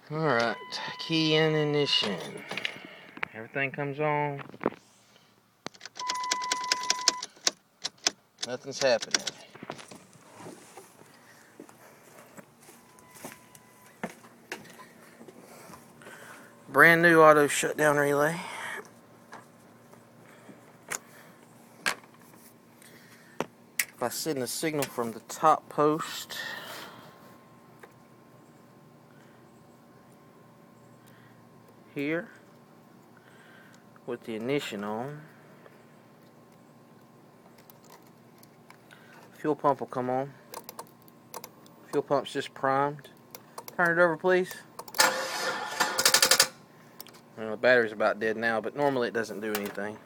Alright, key in ignition. Everything comes on. Nothing's happening. Brand new auto shutdown relay. If I send a signal from the top post, here, with the ignition on, fuel pump will come on. Fuel pump's just primed. Turn it over, please. Well, the battery's about dead now, but normally it doesn't do anything.